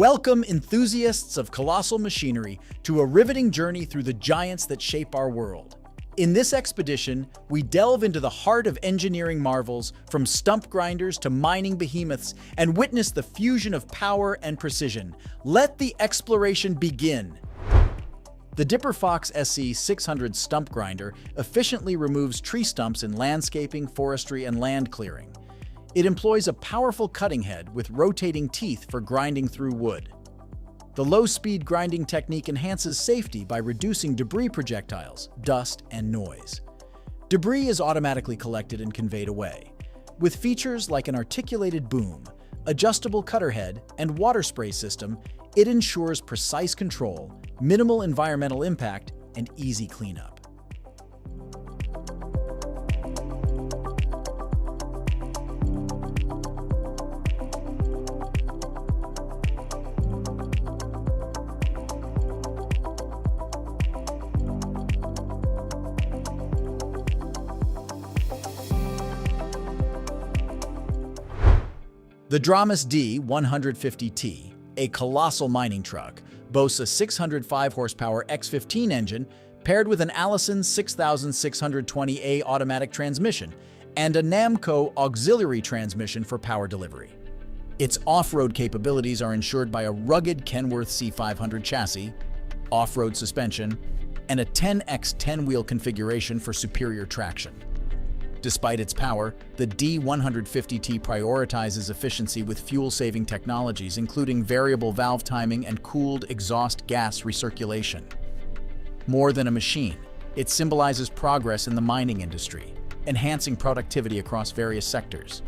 Welcome, enthusiasts of colossal machinery, to a riveting journey through the giants that shape our world. In this expedition, we delve into the heart of engineering marvels, from stump grinders to mining behemoths, and witness the fusion of power and precision. Let the exploration begin! The Dipper Fox SE 600 stump grinder efficiently removes tree stumps in landscaping, forestry, and land clearing. It employs a powerful cutting head with rotating teeth for grinding through wood. The low-speed grinding technique enhances safety by reducing debris projectiles, dust, and noise. Debris is automatically collected and conveyed away. With features like an articulated boom, adjustable cutter head, and water spray system, it ensures precise control, minimal environmental impact, and easy cleanup. The Dramas D150T, a colossal mining truck, boasts a 605 horsepower X15 engine paired with an Allison 6620A automatic transmission and a Namco auxiliary transmission for power delivery. Its off-road capabilities are ensured by a rugged Kenworth C500 chassis, off-road suspension, and a 10x10 wheel configuration for superior traction. Despite its power, the D150T prioritizes efficiency with fuel-saving technologies, including variable valve timing and cooled exhaust gas recirculation. More than a machine, it symbolizes progress in the mining industry, enhancing productivity across various sectors.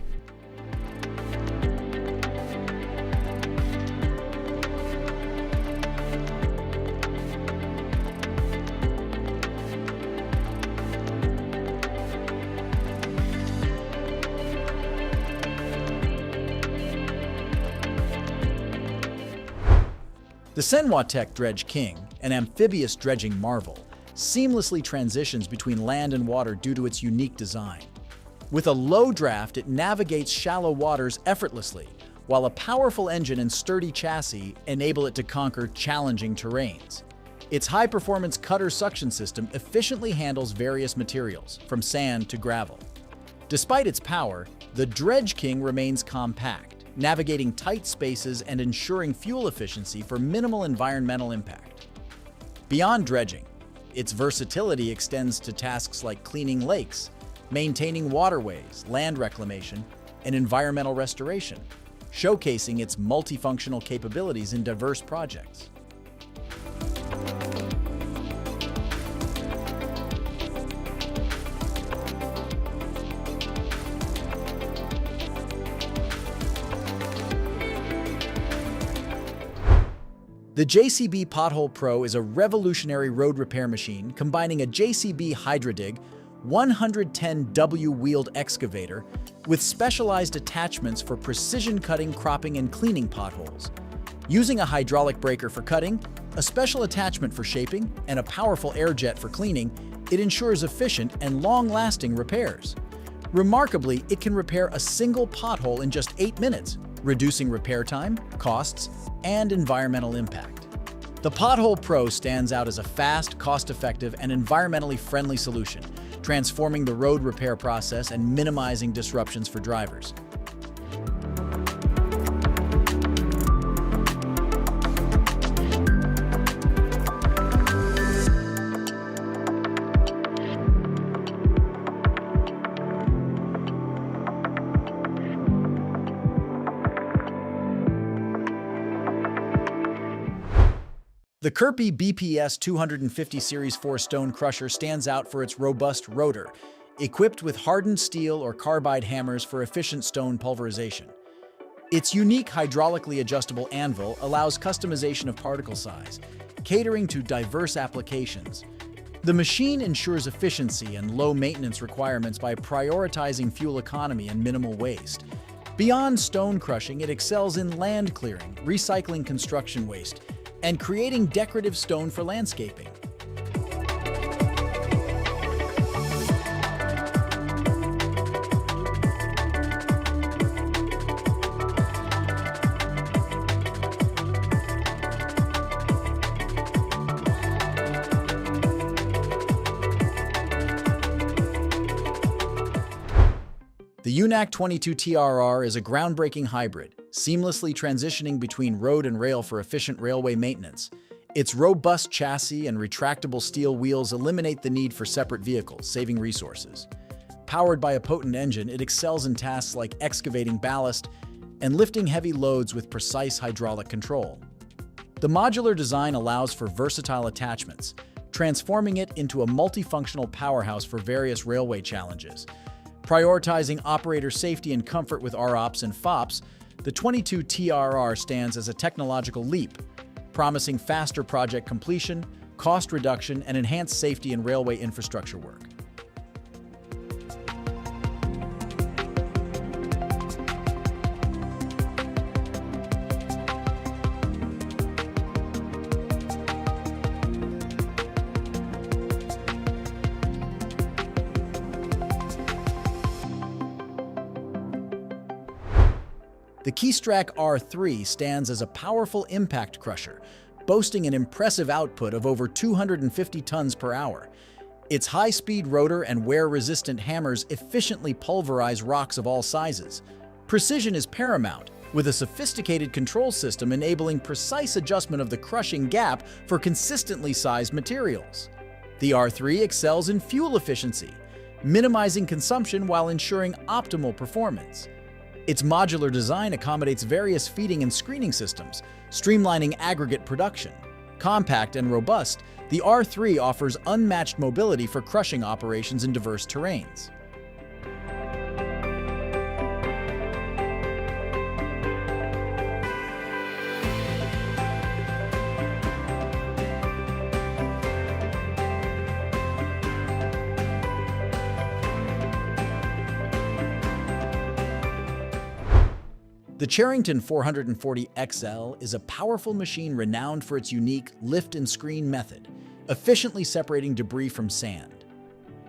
The Senwatech Dredge King, an amphibious dredging marvel, seamlessly transitions between land and water due to its unique design. With a low draft, it navigates shallow waters effortlessly, while a powerful engine and sturdy chassis enable it to conquer challenging terrains. Its high-performance cutter suction system efficiently handles various materials, from sand to gravel. Despite its power, the Dredge King remains compact, navigating tight spaces and ensuring fuel efficiency for minimal environmental impact. Beyond dredging, its versatility extends to tasks like cleaning lakes, maintaining waterways, land reclamation, and environmental restoration, showcasing its multifunctional capabilities in diverse projects. The JCB Pothole Pro is a revolutionary road repair machine combining a JCB HydroDig 110W wheeled excavator with specialized attachments for precision cutting, cropping, and cleaning potholes. Using a hydraulic breaker for cutting, a special attachment for shaping, and a powerful air jet for cleaning, it ensures efficient and long-lasting repairs. Remarkably, it can repair a single pothole in just 8 minutes, reducing repair time, costs, and environmental impact. The Pothole Pro stands out as a fast, cost-effective, and environmentally friendly solution, transforming the road repair process and minimizing disruptions for drivers. The Kirby BPS 250 Series 4 stone crusher stands out for its robust rotor, equipped with hardened steel or carbide hammers for efficient stone pulverization. Its unique hydraulically adjustable anvil allows customization of particle size, catering to diverse applications. The machine ensures efficiency and low maintenance requirements by prioritizing fuel economy and minimal waste. Beyond stone crushing, it excels in land clearing, recycling construction waste, and creating decorative stone for landscaping. The UNAC 22 TRR is a groundbreaking hybrid, seamlessly transitioning between road and rail for efficient railway maintenance. Its robust chassis and retractable steel wheels eliminate the need for separate vehicles, saving resources. Powered by a potent engine, it excels in tasks like excavating ballast and lifting heavy loads with precise hydraulic control. The modular design allows for versatile attachments, transforming it into a multifunctional powerhouse for various railway challenges. Prioritizing operator safety and comfort with ROPS and FOPS, the 22 TRR stands as a technological leap, promising faster project completion, cost reduction, and enhanced safety in railway infrastructure work. The Keystrak R3 stands as a powerful impact crusher, boasting an impressive output of over 250 tons per hour. Its high-speed rotor and wear-resistant hammers efficiently pulverize rocks of all sizes. Precision is paramount, with a sophisticated control system enabling precise adjustment of the crushing gap for consistently sized materials. The R3 excels in fuel efficiency, minimizing consumption while ensuring optimal performance. Its modular design accommodates various feeding and screening systems, streamlining aggregate production. Compact and robust, the R3 offers unmatched mobility for crushing operations in diverse terrains. The Charrington 440 XL is a powerful machine renowned for its unique lift and screen method, efficiently separating debris from sand.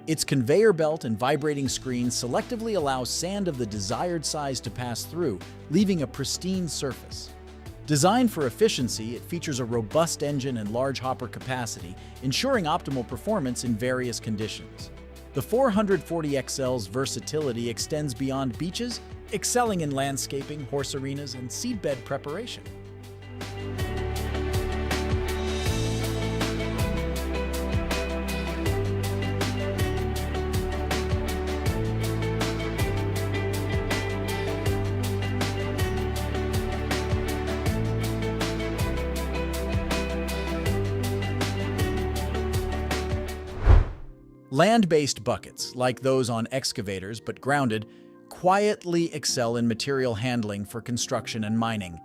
Its conveyor belt and vibrating screens selectively allow sand of the desired size to pass through, leaving a pristine surface. Designed for efficiency, it features a robust engine and large hopper capacity, ensuring optimal performance in various conditions. The 440 XL's versatility extends beyond beaches, excelling in landscaping, horse arenas, and seedbed preparation. Land-based buckets, like those on excavators but grounded, quietly excel in material handling for construction and mining.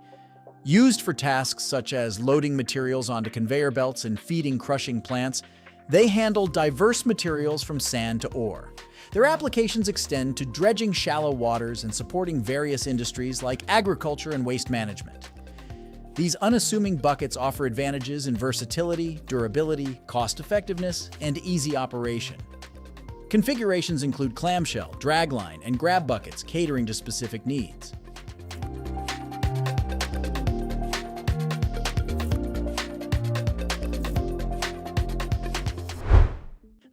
Used for tasks such as loading materials onto conveyor belts and feeding crushing plants, they handle diverse materials from sand to ore. Their applications extend to dredging shallow waters and supporting various industries like agriculture and waste management. These unassuming buckets offer advantages in versatility, durability, cost-effectiveness, and easy operation. Configurations include clamshell, dragline, and grab buckets catering to specific needs.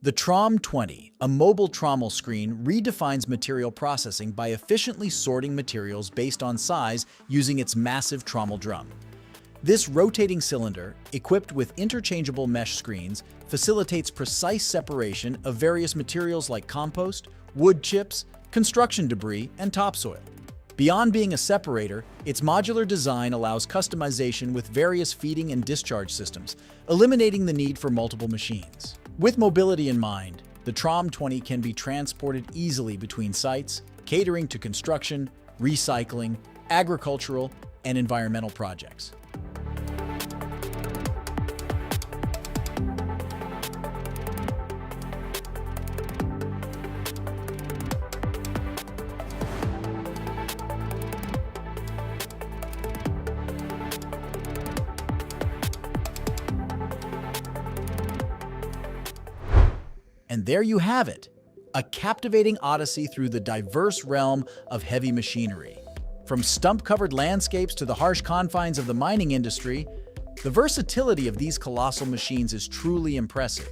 The Trom 20, a mobile trommel screen, redefines material processing by efficiently sorting materials based on size using its massive trommel drum. This rotating cylinder, equipped with interchangeable mesh screens, facilitates precise separation of various materials like compost, wood chips, construction debris, and topsoil. Beyond being a separator, its modular design allows customization with various feeding and discharge systems, eliminating the need for multiple machines. With mobility in mind, the Trom 20 can be transported easily between sites, catering to construction, recycling, agricultural, and environmental projects. And there you have it, a captivating odyssey through the diverse realm of heavy machinery. From stump-covered landscapes to the harsh confines of the mining industry, the versatility of these colossal machines is truly impressive.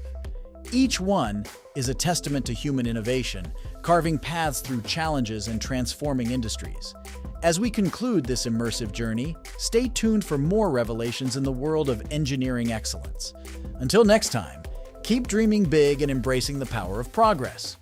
Each one is a testament to human innovation, carving paths through challenges and transforming industries. As we conclude this immersive journey, stay tuned for more revelations in the world of engineering excellence. Until next time, keep dreaming big and embracing the power of progress.